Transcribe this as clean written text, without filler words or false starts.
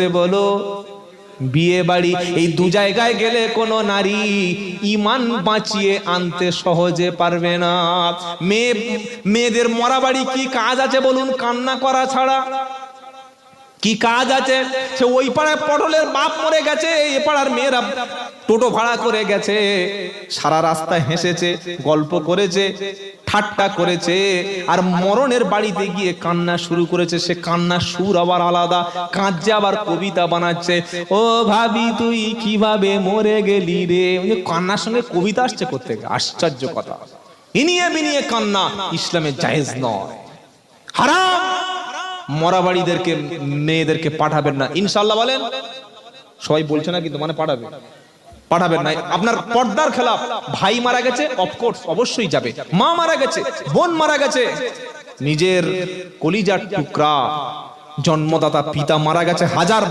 বলো বিয়ে বাড়ি এই দু জায়গায় গেলে কোনো নারী ঈমান বাঁচিয়ে আনতে সহজে পারবে না। মেয়েদের মরা বাড়ি কি কাজ আছে বলুন? কান্না করা ছাড়া কি কাজ আছে? সে ওই পাড়ায় পটলের বাপ মরে গেছে, এই পাড়ার মেয়েরা টোটো ভাড়া করে গেছে, সারা রাস্তায় হেসেছে, গল্প করেছে, ঠাট্টা করেছে, আর মরণের বাড়িতে গিয়ে কান্না শুরু করেছে। সে কান্নার সুর আবার আলাদা, কাঁদছে আবার কবিতা বানাচ্ছে। ও ভাবি তুই কিভাবে মরে গেলি রে, কান্নার সঙ্গে কবিতা আসছে কোত্থেকে? আশ্চর্য কথা। ইনিয়ে বিনিয়ে কান্না ইসলামে জায়েজ নয়, হারাম। মরা বাড়িদেরকে মেয়েদেরকে পাঠাবেন না ইনশাআল্লাহ। বলেন সবাই বলছে না কিন্তু, মানে পাঠাবেন না। আপনার পর্দার খেলাফ। ভাই মারা গেছে, অফকোর্স অবশ্যই যাবে। মা মারা গেছে, বোন মারা গেছে, নিজের কলিজার টুকরা জন্মদাতা পিতা মারা গেছে, হাজার